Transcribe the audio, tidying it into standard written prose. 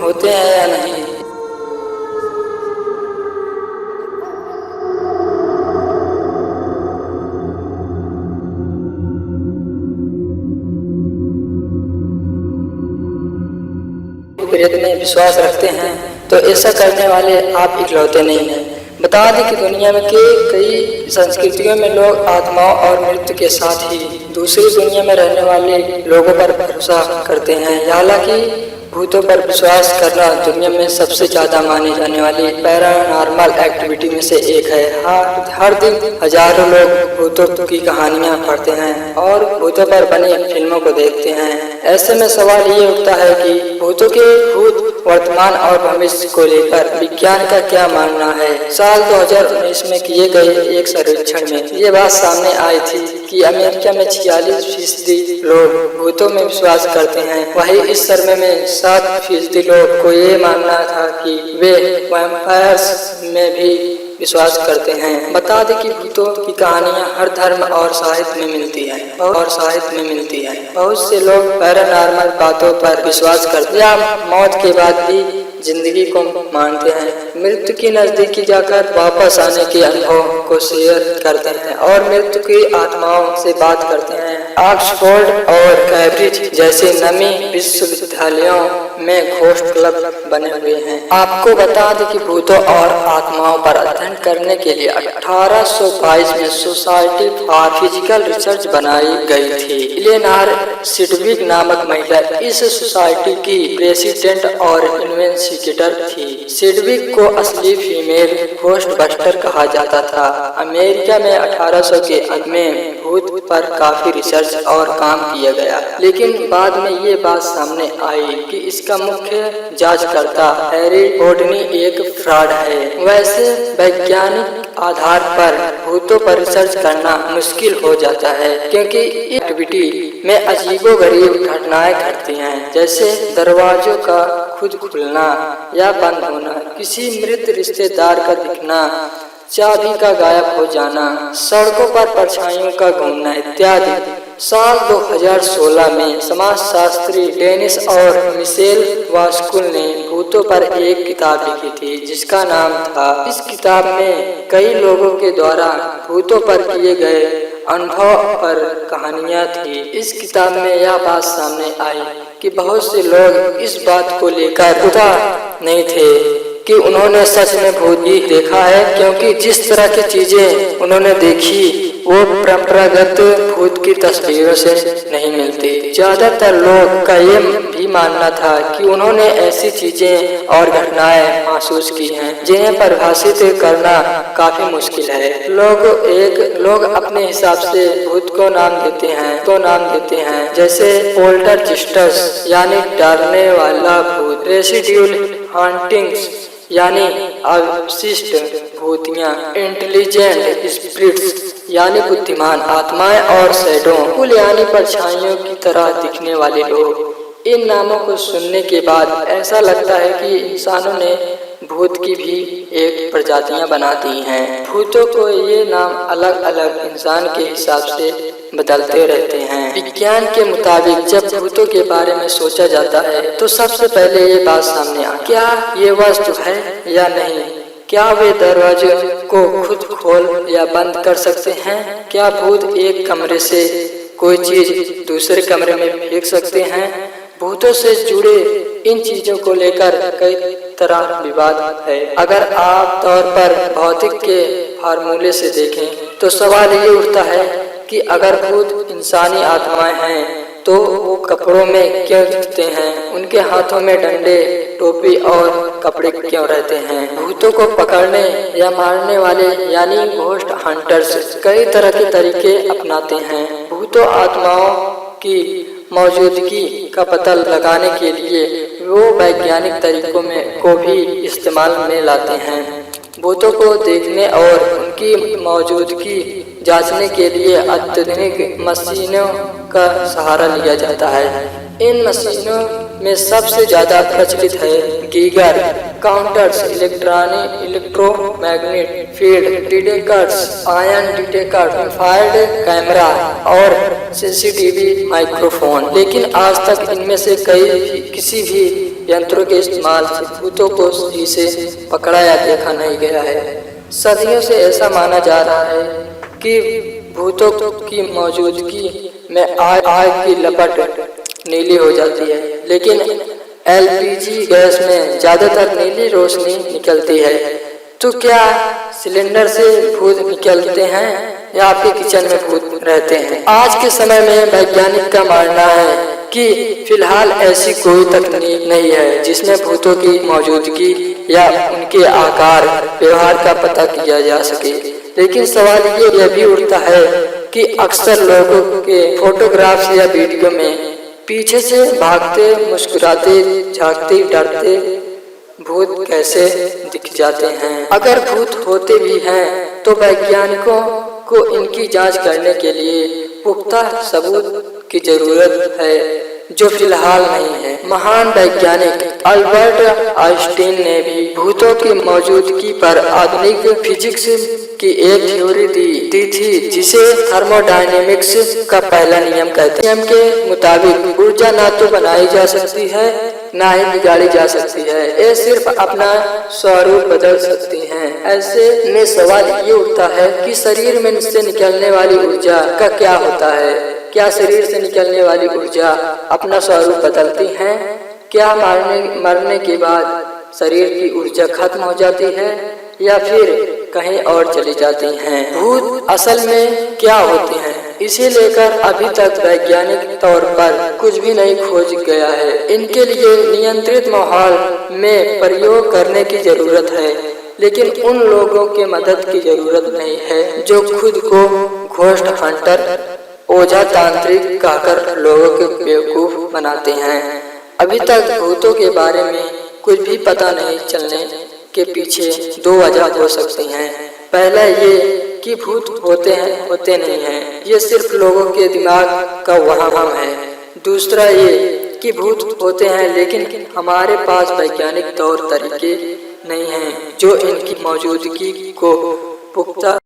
होते हैं या नहीं। प्रेत में विश्वास रखते हैं तो ऐसा करने वाले आप इकलौते नहीं हैं। बता दें कि दुनिया में के कई संस्कृतियों में लोग आत्माओं और मृत्यु के साथ ही दूसरी दुनिया में रहने वाले लोगों पर भरोसा करते हैं। हालांकि भूतों पर विश्वास करना दुनिया में सबसे ज्यादा मानी जाने वाली पैरानॉर्मल एक्टिविटी में से एक है। हर दिन हजारों लोग भूतों की कहानियां पढ़ते हैं और भूतों पर बनी फिल्मों को देखते हैं। ऐसे में सवाल ये उठता है कि भूतों के भूत वर्तमान और भविष्य को लेकर विज्ञान का क्या मानना है। साल 2019 में किए गए एक सर्वेक्षण में ये बात सामने आई थी कि अमेरिका में 46% लोग भूतों में विश्वास करते हैं। वहीं इस सर्वे में 7% लोग को ये मानना था कि वे वैम्पायर्स में भी विश्वास करते हैं। बता दें कि भूतों की कहानियां हर धर्म और साहित्य में मिलती है बहुत से लोग पैरानॉर्मल बातों पर विश्वास करते हैं या मौत के बाद भी जिंदगी को मानते हैं। मृत्यु की नजदीकी जाकर वापस आने के अनुभव को शेयर करते हैं और मृत्यु की आत्माओं से बात करते हैं। ऑक्सफोर्ड और कैम्ब्रिज जैसे नामी विश्वविद्यालयों में घोस्ट क्लब बने हुए हैं। आपको बता दें कि भूतों और आत्माओं पर अध्ययन करने के लिए 1822 में सोसाइटी फॉर फिजिकल रिसर्च बनाई गई थी। इलेनोर सिडविक नामक महिला इस सोसाइटी की प्रेसिडेंट और इन्वेस्टिगेटर थी। सिडविक को असली फीमेल घोस्ट बस्टर कहा जाता था। अमेरिका में 1800 के अंत में भूत पर काफी रिसर्च और काम किया गया, लेकिन बाद में ये बात सामने आई कि इसका मुख्य जांचकर्ता हैरी होडनी एक फ्रॉड है। वैसे वैज्ञानिक आधार पर भूतों पर रिसर्च करना मुश्किल हो जाता है क्योंकि एक्टिविटी में अजीबोगरीब घटनाएं घटती हैं, जैसे दरवाजों का खुद खुलना या बंद होना, किसी मृत रिश्तेदार का दिखना, चाबी का गायब हो जाना, सड़कों पर परछाइयों का घूमना इत्यादि। साल 2016 में समाजशास्त्री डेनिस और मिशेल वास्कुल ने भूतों पर एक किताब लिखी थी जिसका नाम था। इस किताब में कई लोगों के द्वारा भूतों पर किए गए अनुभव पर कहानियां थी। इस किताब में यह बात सामने आई कि बहुत से लोग इस बात को लेकर खुदा नहीं थे कि उन्होंने सच में भूत ही देखा है, क्योंकि जिस तरह की चीजें उन्होंने देखी वो परंपरागत भूत की तस्वीरों से नहीं मिलती। ज्यादातर लोग का ये भी मानना था कि उन्होंने ऐसी चीजें और घटनाएं महसूस की हैं जिन्हें परिभाषित करना काफी मुश्किल है। लोग अपने हिसाब से भूत को नाम देते हैं जैसे पोल्टरजिस्टस यानी डरने वाला भूत, रेसिड्यूल हॉन्टिंग्स यानी अवशिष्ट भूतियाँ, इंटेलिजेंट स्पिरिट्स यानी बुद्धिमान आत्माएं और शैडो कुल यानी परछाइयों की तरह दिखने वाले लोग। इन नामों को सुनने के बाद ऐसा लगता है कि इंसानों ने भूत की भी एक प्रजातियां बना दी हैं। भूतों को ये नाम अलग अलग इंसान के हिसाब से बदलते रहते हैं। विज्ञान के मुताबिक जब भूतों के बारे में सोचा जाता है तो सबसे पहले ये बात सामने आ, क्या ये वस्तु है या नहीं? क्या वे दरवाजे को खुद खोल या बंद कर सकते हैं? क्या भूत एक कमरे से कोई चीज दूसरे कमरे में फेंक सकते हैं? भूतों से जुड़े इन चीजों को लेकर कई तरह विवाद है। अगर आप तौर पर भौतिक के फार्मूले से देखें तो सवाल ये उठता है कि अगर भूत इंसानी आत्माएं हैं तो वो कपड़ों में क्यों दिखते हैं? उनके हाथों में डंडे, टोपी और कपड़े क्यों रहते हैं? भूतों को पकड़ने या मारने वाले यानी घोस्ट हंटर्स कई तरह के तरीके अपनाते हैं। भूतों आत्माओं की मौजूदगी का पता लगाने के लिए वो वैज्ञानिक तरीकों को भी इस्तेमाल में लाते हैं। भूतों को देखने और उनकी मौजूदगी जांचने के लिए अत्याधुनिक मशीनों का सहारा लिया जाता है। इन मशीनों में सबसे ज्यादा प्रचलित है Geiger counters, electromagnet field detectors, ion detector, infrared camera और सीसीटीवी माइक्रोफोन। लेकिन आज तक इनमें से किसी भी यंत्रों के इस्तेमाल से भूतों को सही से पकड़ा या देखा नहीं गया है। सदियों से ऐसा माना जा रहा है कि भूतों की मौजूदगी में आग की लपट नीली हो जाती है, लेकिन एलपीजी गैस में ज्यादातर नीली रोशनी निकलती है। तो क्या सिलेंडर से भूत निकलते हैं या आपके किचन में भूत रहते हैं? आज के समय में वैज्ञानिक का मानना है कि फिलहाल ऐसी कोई तकनीक नहीं है जिसमें भूतों की मौजूदगी या उनके आकार व्यवहार का पता किया जा सके। लेकिन सवाल यह भी उठता है कि अक्सर लोगों के फोटोग्राफ्स या वीडियो में पीछे से भागते, मुस्कुराते, झांकते, डरते भूत कैसे दिख जाते हैं? अगर भूत होते भी हैं तो वैज्ञानिकों को इनकी जांच करने के लिए पुख्ता सबूत की जरूरत है, जो फिलहाल नहीं है। महान वैज्ञानिक अल्बर्ट आइंस्टीन ने भी भूतों की मौजूदगी पर आधुनिक फिजिक्स की एक थ्योरी दी थी, जिसे थर्मोडायनेमिक्स का पहला नियम कहते हैं। नियम के मुताबिक ऊर्जा ना तो बनाई जा सकती है ना ही बिगाड़ी जा सकती है, ये सिर्फ अपना स्वरूप बदल सकती हैं। ऐसे में सवाल ये उठता है कि शरीर में से निकलने वाली ऊर्जा का क्या होता है? क्या शरीर से निकलने वाली ऊर्जा अपना स्वरूप बदलती है? क्या मरने के बाद शरीर की ऊर्जा खत्म हो जाती है या फिर कहीं और चली जाती हैं? भूत असल में क्या होते हैं, इसे लेकर अभी तक वैज्ञानिक तौर पर कुछ भी नहीं खोज गया है। इनके लिए नियंत्रित माहौल में प्रयोग करने की जरूरत है, लेकिन उन लोगों के मदद की जरूरत नहीं है जो खुद को घोस्ट हंटर, ओझा, तांत्रिक कहकर लोगों को बेवकूफ बनाते हैं। अभी तक भूतों के बारे में कुछ भी पता नहीं चलने के पीछे दो वजह हो सकती हैं। पहला ये कि भूत होते नहीं हैं, ये सिर्फ लोगों के दिमाग का वहम है। दूसरा ये कि भूत होते हैं लेकिन हमारे पास वैज्ञानिक तौर तरीके नहीं हैं जो इनकी मौजूदगी को पुख्ता